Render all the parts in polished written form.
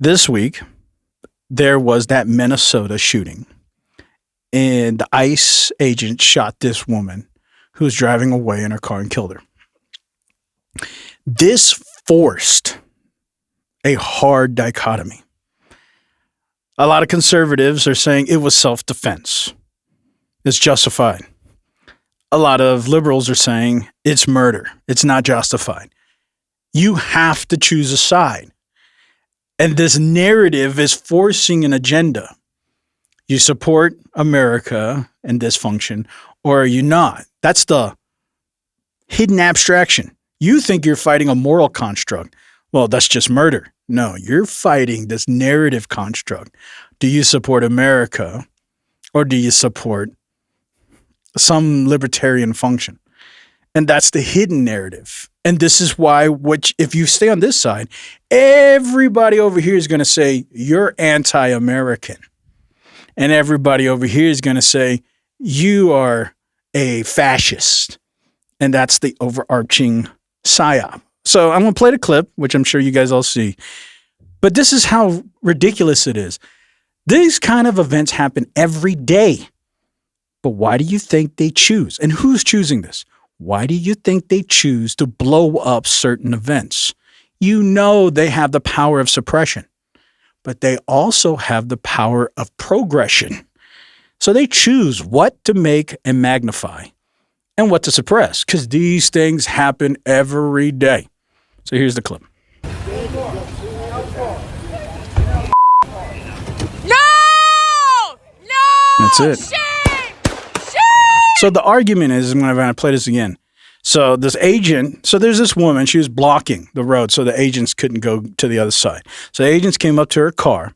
This week, there was that Minnesota shooting, and the ICE agent shot this woman who was driving away in her car and killed her. This forced a hard dichotomy. A lot of conservatives are saying it was self-defense. It's justified. A lot of liberals are saying it's murder. It's not justified. You have to choose a side. And this narrative is forcing an agenda. You support America and dysfunction, or are you not? That's the hidden abstraction. You think you're fighting a moral construct. Well, that's just murder. No, you're fighting this narrative construct. Do you support America, or do you support some libertarian function? And that's the hidden narrative. And this is why, if you stay on this side, everybody over here is going to say, you're anti-American. And everybody over here is going to say, you are a fascist. And that's the overarching PSYOP. So I'm going to play the clip, which I'm sure you guys all see. But this is how ridiculous it is. These kind of events happen every day. But why do you think they choose? And who's choosing this? Why do you think they choose to blow up certain events? You know they have the power of suppression, but they also have the power of progression. So they choose what to make and magnify and what to suppress, because these things happen every day. So here's the clip. That's it. So the argument is, I'm going to play this again. So this agent, so there's this woman, she was blocking the road so the agents couldn't go to the other side. So the agents came up to her car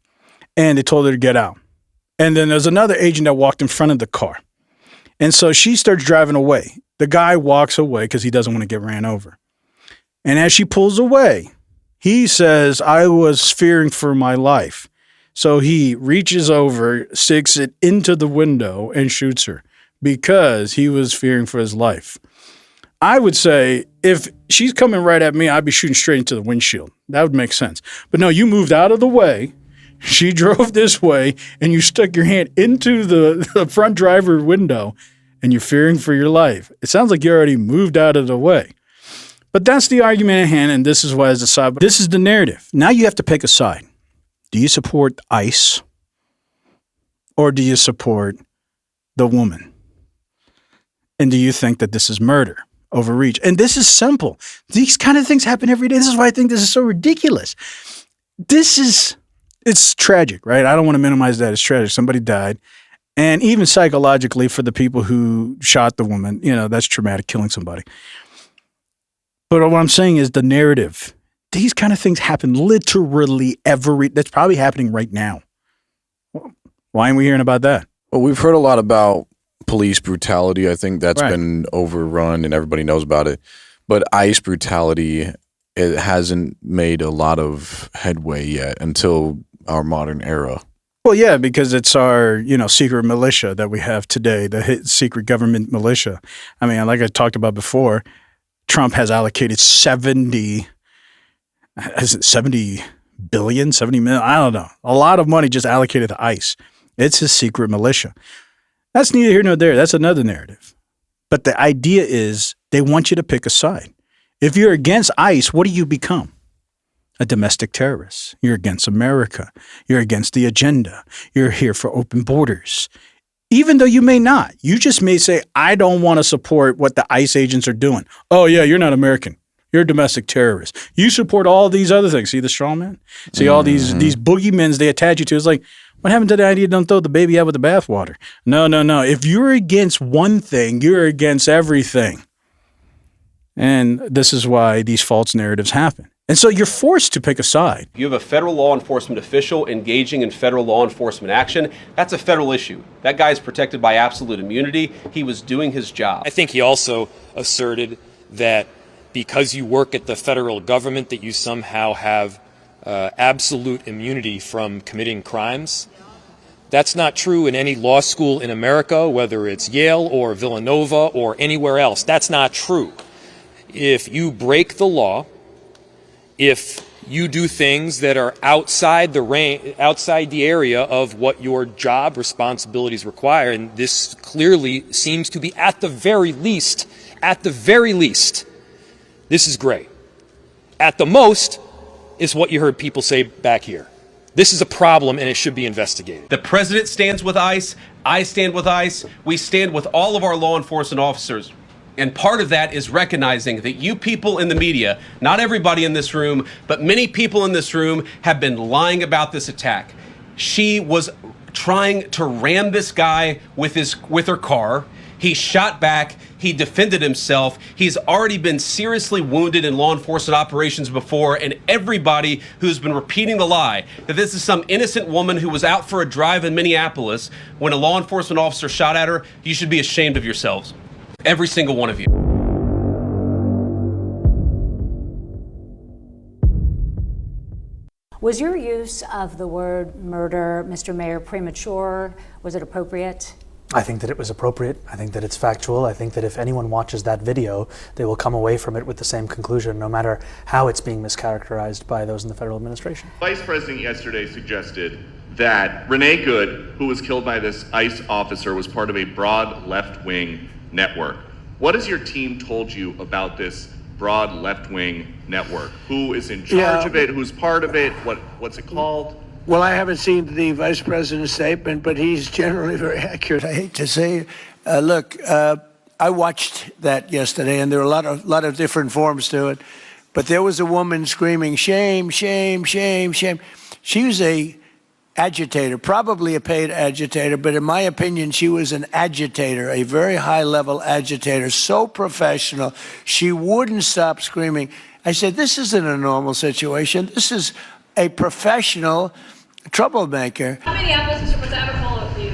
and they told her to get out. And then there's another agent that walked in front of the car. And so she starts driving away. The guy walks away because he doesn't want to get ran over. And as she pulls away, he says, I was fearing for my life. So he reaches over, sticks it into the window and shoots her because he was fearing for his life. I would say if she's coming right at me, I'd be shooting straight into the windshield. That would make sense. But no, you moved out of the way. She drove this way and you stuck your hand into the front driver window and you're fearing for your life. It sounds like you already moved out of the way. But that's the argument at hand, and this is why it's a side. But this is the narrative. Now you have to pick a side. Do you support ICE or do you support the woman? And do you think that this is murder, overreach? And this is simple. These kind of things happen every day. This is why I think this is so ridiculous. It's tragic, right? I don't want to minimize that. It's tragic. Somebody died. And even psychologically for the people who shot the woman, that's traumatic, killing somebody. But what I'm saying is the narrative. These kind of things happen literally that's probably happening right now. Why aren't we hearing about that? Well, we've heard a lot about police brutality. I think that's been overrun and everybody knows about it. But ICE brutality, it hasn't made a lot of headway yet until our modern era. Well, yeah, because it's our, secret militia that we have today, the secret government militia. I mean, like I talked about before, Trump has allocated 70 billion, 70 million, I don't know. A lot of money just allocated to ICE. It's his secret militia. That's neither here nor there. That's another narrative. But the idea is they want you to pick a side. If you're against ICE, what do you become? A domestic terrorist. You're against America. You're against the agenda. You're here for open borders. Even though you may not. You just may say, I don't want to support what the ICE agents are doing. Oh, yeah, you're not American. You're a domestic terrorist. You support all these other things. See the straw man? See all these boogeymens they attach you to. It's like, what happened to the idea don't throw the baby out with the bathwater? No. If you're against one thing, you're against everything. And this is why these false narratives happen. And so you're forced to pick a side. You have a federal law enforcement official engaging in federal law enforcement action. That's a federal issue. That guy is protected by absolute immunity. He was doing his job. I think he also asserted that because you work at the federal government that you somehow have absolute immunity from committing crimes. That's not true in any law school in America, whether it's Yale or Villanova or anywhere else. That's not true. If you break the law, if you do things that are outside the area of what your job responsibilities require. And this clearly seems to be, at the very least, this is great. At the most is what you heard people say back here. This is a problem and it should be investigated. The president stands with ICE. I stand with ICE. We stand with all of our law enforcement officers. And part of that is recognizing that you people in the media, not everybody in this room, but many people in this room have been lying about this attack. She was trying to ram this guy with her car. He shot back. He defended himself. He's already been seriously wounded in law enforcement operations before, and everybody who's been repeating the lie that this is some innocent woman who was out for a drive in Minneapolis when a law enforcement officer shot at her, you should be ashamed of yourselves. Every single one of you. Was your use of the word murder, Mr. Mayor, premature? Was it appropriate? I think that it was appropriate. I think that it's factual. I think that if anyone watches that video, they will come away from it with the same conclusion, no matter how it's being mischaracterized by those in the federal administration. Vice President yesterday suggested that Renee Good, who was killed by this ICE officer, was part of a broad left-wing network. What has your team told you about this broad left-wing network? Who is in charge of it? Who's part of it? What's it called? Well, I haven't seen the Vice President's statement, but he's generally very accurate. I hate to say, look, I watched that yesterday, and there were a lot of different forms to it. But there was a woman screaming, "Shame, shame, shame, shame." She was a agitator, probably a paid agitator, but in my opinion, she was an agitator, a very high-level agitator, so professional, she wouldn't stop screaming. I said, this isn't a normal situation. This is a professional troublemaker. How many apples, Mr. President? I have a follow-up for you.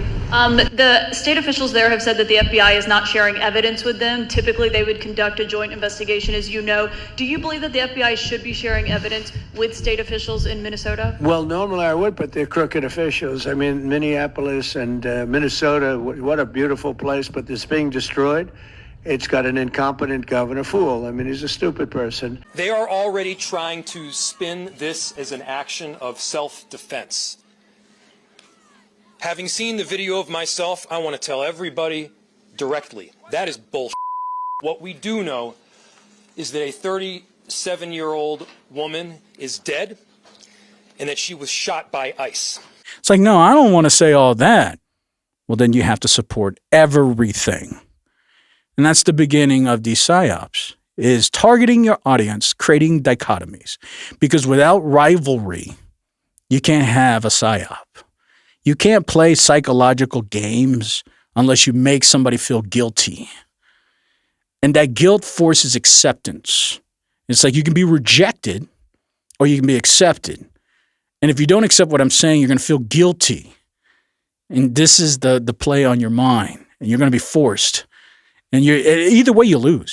The state officials there have said that the FBI is not sharing evidence with them. Typically, they would conduct a joint investigation, as you know. Do you believe that the FBI should be sharing evidence with state officials in Minnesota? Well, normally I would, but they're crooked officials. I mean, Minneapolis and Minnesota, what a beautiful place, but it's being destroyed. It's got an incompetent governor fool. I mean, he's a stupid person. They are already trying to spin this as an action of self-defense. Having seen the video of myself, I want to tell everybody directly, that is bullshit. What we do know is that a 37-year-old woman is dead and that she was shot by ICE. It's like, no, I don't want to say all that. Well, then you have to support everything. And that's the beginning of these PSYOPs, is targeting your audience, creating dichotomies. Because without rivalry, you can't have a PSYOP. You can't play psychological games unless you make somebody feel guilty. And that guilt forces acceptance. It's like you can be rejected or you can be accepted. And if you don't accept what I'm saying, you're going to feel guilty. And this is the play on your mind. And you're going to be forced. And either way, you lose.